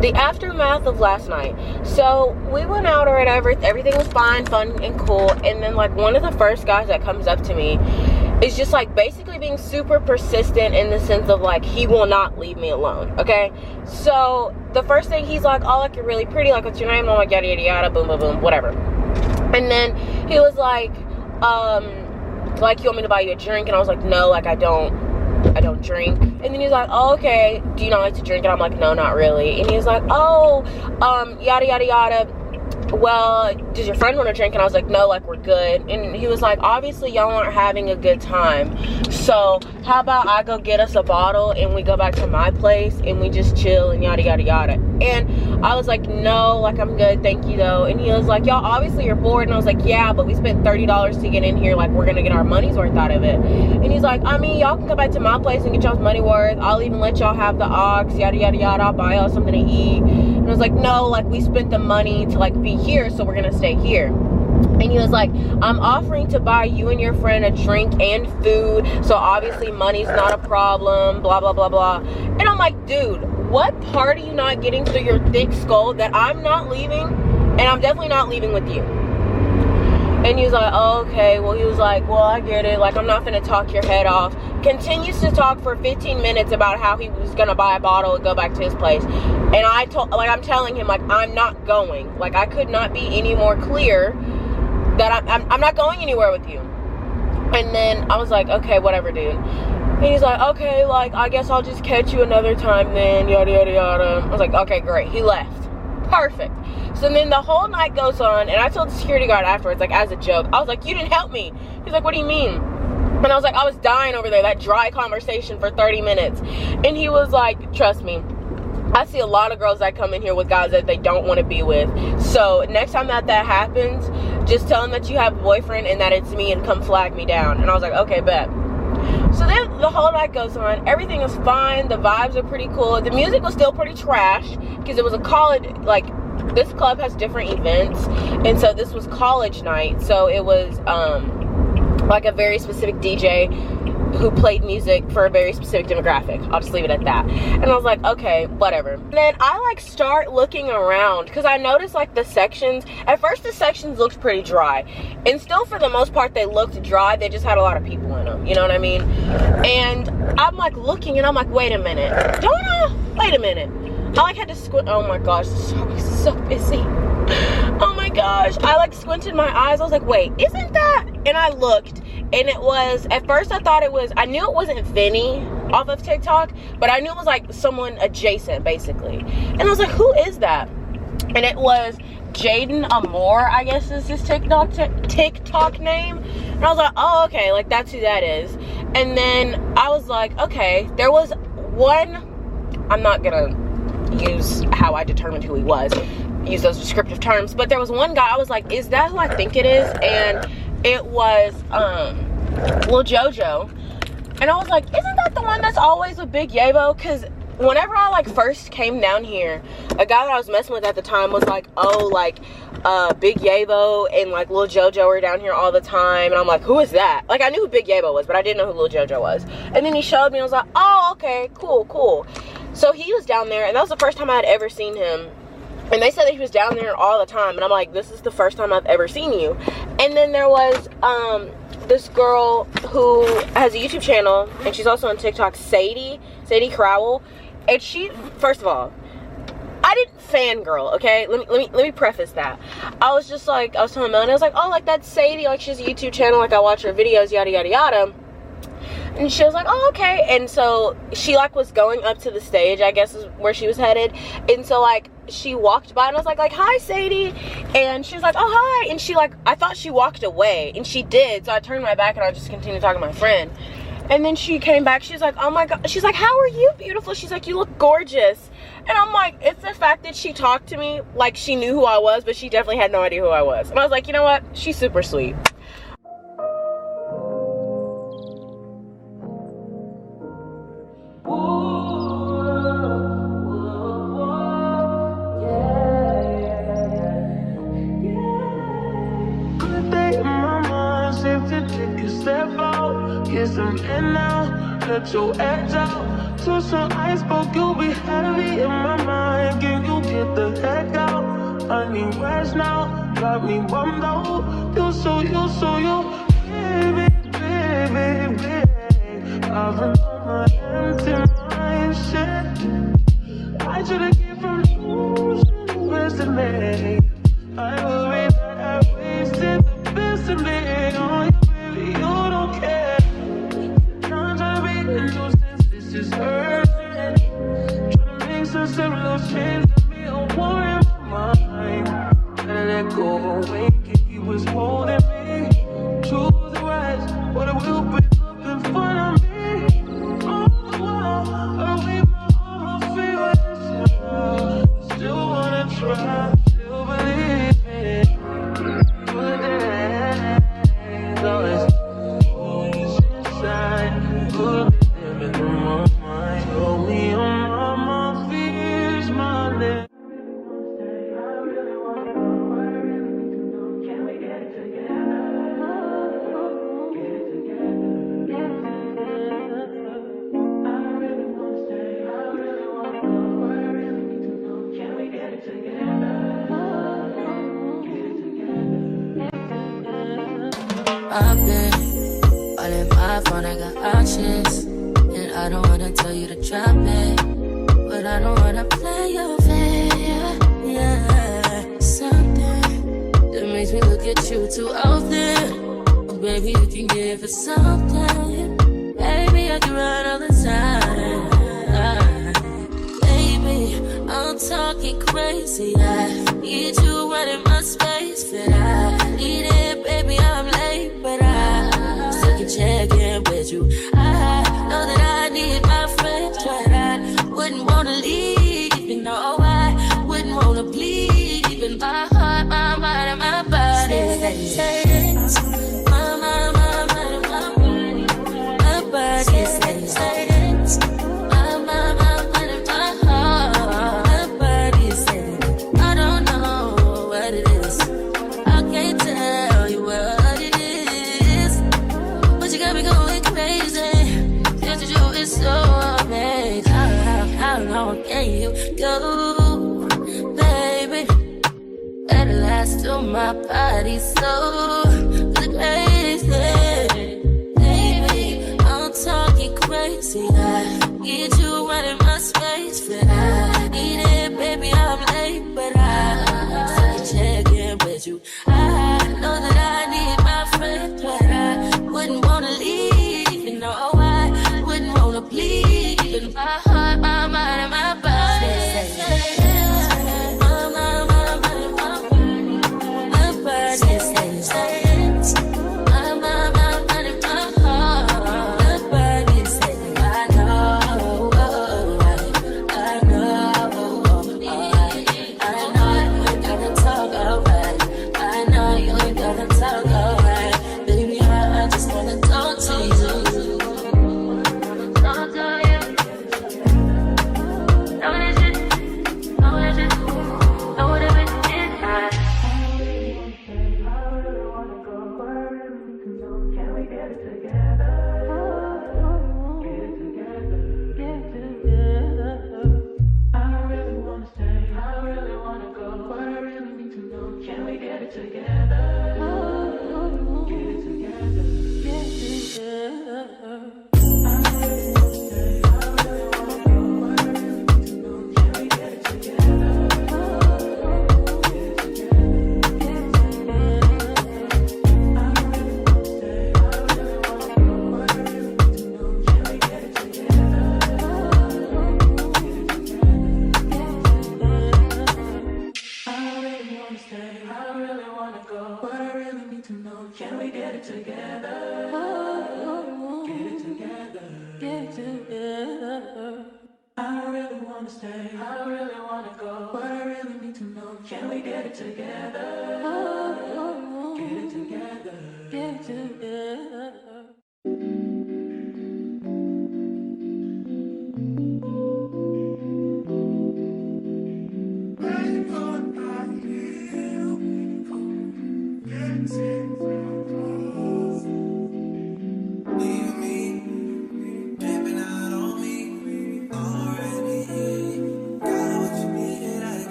The aftermath of last night. So we went out or whatever, everything was fine, fun and cool, and then like one of the first guys that comes up to me is just like basically being super persistent in the sense of like he will not leave me alone. Okay, so the first thing he's like, oh, like you're really pretty, like what's your name? I'm like yada yada yada, boom boom boom, whatever. And then he was like you want me to buy you a drink? And I was like, no, like I don't drink. And then he's like, oh, okay, do you not like to drink? And I'm like, no, not really. And he's like, oh, yada yada yada, well, does your friend want to drink? And I was like, no, like we're good. And he was like, obviously y'all aren't having a good time, so how about I go get us a bottle and we go back to my place and we just chill and yada yada yada. And I was like, no, like I'm good, thank you though. And he was like, y'all obviously you're bored. And I was like, yeah, but we spent $30 to get in here, like we're gonna get our money's worth out of it. And he's like, I mean, y'all can go back to my place and get y'all's money worth, I'll even let y'all have the aux, yada yada yada, I'll buy y'all something to eat. And I was like, no, like we spent the money to like be here, so we're gonna stay here. And he was like, I'm offering to buy you and your friend a drink and food, so obviously money's not a problem, blah blah blah blah. And I'm like, dude, what part are you not getting through your thick skull that I'm not leaving, and I'm definitely not leaving with you? And he was like, oh, okay. Well, he was like, well, I get it, like I'm not gonna talk your head off. Continues to talk for 15 minutes about how he was gonna buy a bottle and go back to his place. And I'm telling him, like, I'm not going. Like, I could not be any more clear that I'm not going anywhere with you. And then I was like, okay, whatever, dude. And he's like, okay, like, I guess I'll just catch you another time then, yada, yada, yada. I was like, okay, great. He left. Perfect. So then the whole night goes on, and I told the security guard afterwards, like, as a joke, I was like, you didn't help me. He's like, what do you mean? And I was like, I was dying over there, that dry conversation for 30 minutes. And he was like, trust me, I see a lot of girls that come in here with guys that they don't want to be with. So next time that happens, just tell them that you have a boyfriend and that it's me and come flag me down. And I was like, okay, bet. So then the whole night goes on. Everything is fine. The vibes are pretty cool. The music was still pretty trash because it was a college, like, this club has different events. And so this was college night. So it was like a very specific DJ who played music for a very specific demographic. I'll just leave it at that. And I was like, okay, whatever. And then I like start looking around because I noticed like the sections, at first the sections looked pretty dry, and still for the most part they looked dry. They just had a lot of people in them, you know what I mean? And I'm like looking and I'm like, wait a minute, wait a minute. I like had to squint. Oh my gosh, this is so busy. Oh my gosh, I like squinted my eyes. I was like, wait, isn't that? And I looked, and it was, at first I thought it was, I knew it wasn't Vinny off of TikTok, but I knew it was like someone adjacent basically. And I was like, who is that? And it was Jaden Amore, I guess is his TikTok name. And I was like, oh, okay, like that's who that is. And then I was like, okay, there was one, I'm not gonna use how I determined who he was, use those descriptive terms, but there was one guy, I was like, is that who I think it is? And it was Lil Jojo. And I was like, isn't that the one that's always with Big Yabo? Because whenever I like first came down here, a guy that I was messing with at the time was like, oh, like Big Yabo and like Lil Jojo were down here all the time. And I'm like, who is that? Like, I knew who Big Yabo was, but I didn't know who Lil Jojo was. And then he showed me, and I was like, oh, okay, cool. So he was down there, and that was the first time I had ever seen him. And they said that he was down there all the time. And I'm like, this is the first time I've ever seen you. And then there was this girl who has a YouTube channel, and she's also on TikTok, Sadie Crowell. And she, first of all, I didn't fangirl, okay? Let me preface that. I was just like, I was telling Melanie, I was like, oh, like that's Sadie, like she has a YouTube channel, like I watch her videos, yada yada yada. And she was like, oh, okay. And so she like was going up to the stage, I guess is where she was headed. And so like she walked by, and I was like, hi Sadie. And she was like, oh, hi. And she like, I thought she walked away, and she did. So I turned my back and I just continued talking to my friend. And then she came back, she's like, oh my god, she's like, how are you, beautiful? She's like, you look gorgeous. And I'm like, it's the fact that she talked to me like she knew who I was, but she definitely had no idea who I was. And I was like, you know what, she's super sweet. can step out, get some air now, let your edge out. To some iceberg, you'll be heavy in my mind. Can you get the heck out? I need rest now, got me bummed out. You so baby, baby, baby. I've been on my empty mind, shit. I should've came from losing the best in me. I worry that I wasted the best in me. Oh, you, baby, you don't care. I'm trying to be a nuisance, this is urgent. Trying to make some similar change to me, a war in my mind. Gotta let go away, he was holding me. Choose the rest, but it will break up in front of me. All the while, I wave my arm, I feel it. Still wanna try, still believe it. Good days, always always inside. Good living in my mind. Show me on my fears, my lips. I've been all in my phone, I got options. And I don't wanna tell you to drop it, but I don't wanna play your fair. Yeah, something that makes me look at you too often. Oh, baby, you can give it something. Baby, I can run all the time. Baby, I'm talking crazy. I need you right in my space, but I need it, baby, I'm late, but I still can check in with you. I know that I need my friends, but I wouldn't wanna leave, you know, I wouldn't wanna bleed, even my heart, my mind, and my body. Say it, my mind, my body, my body, say it, my mind, and my heart, my body, say it. I don't know what it is, I can't tell you what it is, but you got me going crazy. Just to do is so amazing. How long can you go, baby? At last, till my body's so crazy. Baby, I'm talking crazy. I need you right in my space, but I need it, baby, I'm late, but I still can check in with you. I know that I need my friends, but I wouldn't wanna leave, you know, I wouldn't wanna bleed, even my heart, my mind, and my body.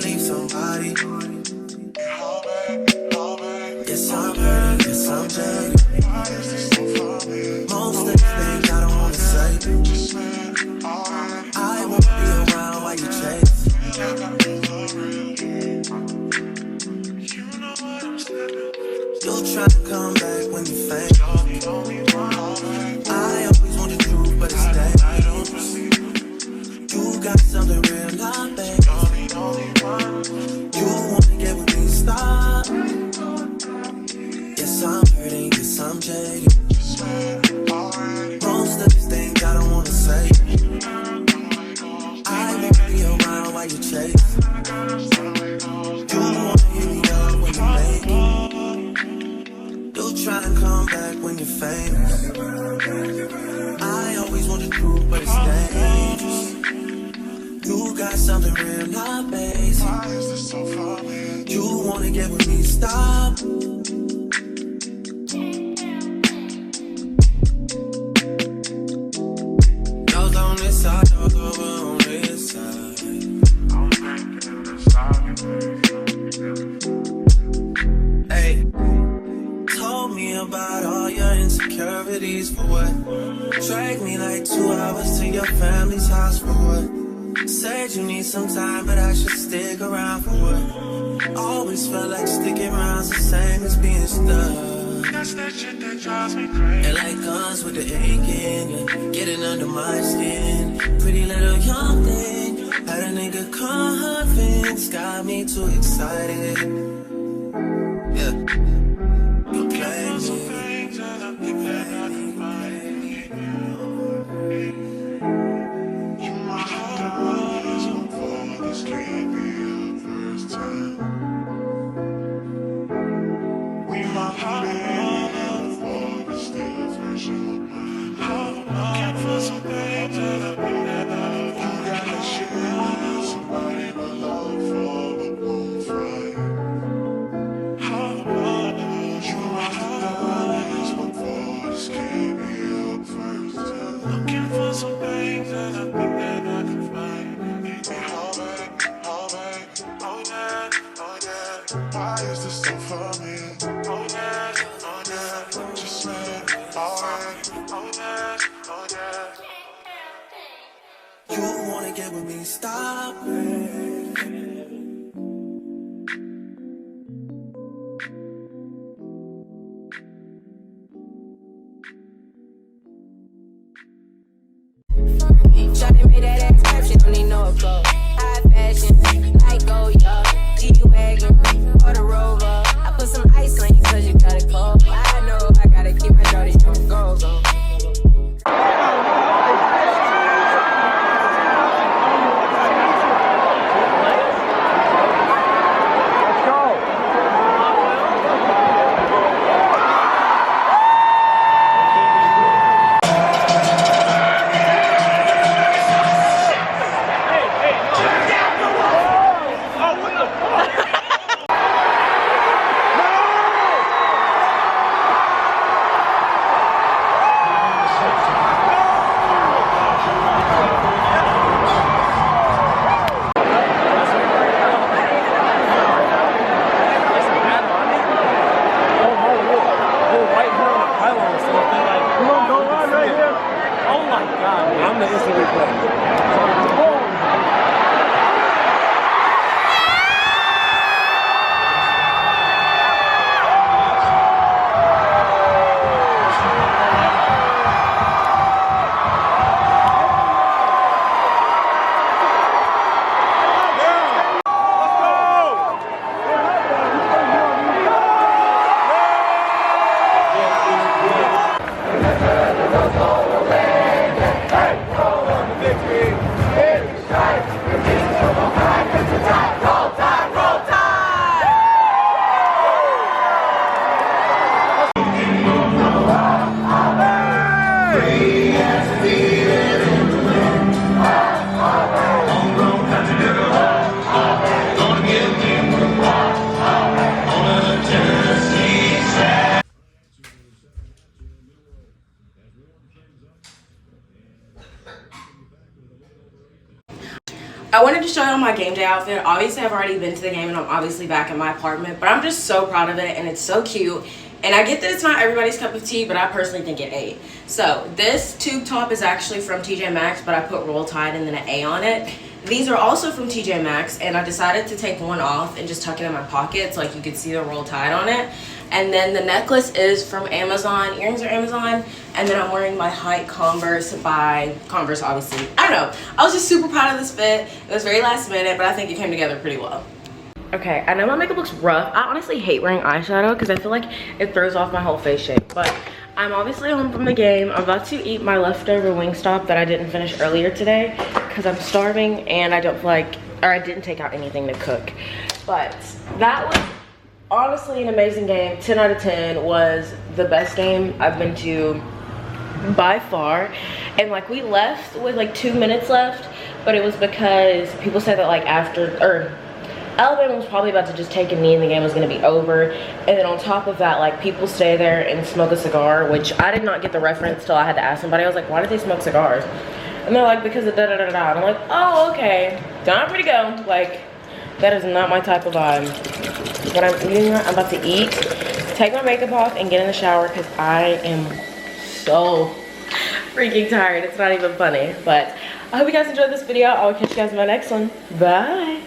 leave somebody. Yes, I'm hurting, yes, I'm jaded. Most of the things I don't wanna say. I won't be around while you chase. You'll try to come back when you faint. I always want the truth, but it's dangerous. You got something real, not bad. You wanna get with me, stop. Yes, I'm hurting, yes, I'm jaded. Most of these things I don't wanna say. I won't be around while you chase. You wanna hit me up when you make it. You'll try and come back when you're famous. I always want the truth, but it's dangerous. You got something real, not basic. You wanna get with me, stop. Y'all's on this side, y'all over on this side. Hey, told me about all your insecurities for what? Drag me like 2 hours to your family's house for what? Said you need some time, but I should stick around for what? Always felt like sticking around's the same as being stuck. That's that shit that drives me crazy. And like guns with the aching, you're getting under my skin. Pretty little young thing, had a nigga convinced, got me too excited. Yeah, you play me. Get with me, stop. Shawty made that ass clap, she don't need no applause. High fashion, like go, yo. G-Wagon, or the Rover. I put some ice on you cause you got it cold. I know I gotta keep my dirty goals on. I wanted to show y'all my game day outfit. Obviously, I've already been to the game and I'm obviously back in my apartment, but I'm just so proud of it and it's so cute. And I get that it's not everybody's cup of tea, but I personally think it ate. So this tube top is actually from TJ Maxx, but I put Roll Tide and then an A on it. These are also from TJ Maxx, and I decided to take one off and just tuck it in my pocket so like you could see the Roll Tide on it. And then the necklace is from Amazon, earrings are Amazon, and then I'm wearing my Hike Converse by Converse, obviously. I don't know, I was just super proud of this fit. It was very last minute, but I think it came together pretty well. Okay, I know my makeup looks rough. I honestly hate wearing eyeshadow because I feel like it throws off my whole face shape, but I'm obviously home from the game. I'm about to eat my leftover Wingstop that I didn't finish earlier today because I'm starving and I don't feel like, or I didn't take out anything to cook. But that was honestly an amazing game. 10 out of 10, was the best game I've been to by far. And like we left with like 2 minutes left, but it was because people said that like Alabama was probably about to just take a knee and the game was going to be over. And then on top of that, like people stay there and smoke a cigar, which I did not get the reference till I had to ask somebody. I was like, why did they smoke cigars? And they're like, because of da da da da. And I'm like, oh, okay, time for me to go. Like, that is not my type of vibe. When I'm eating, I'm about to eat, take my makeup off, and get in the shower because I am so freaking tired. It's not even funny. But I hope you guys enjoyed this video. I will catch you guys in my next one. Bye.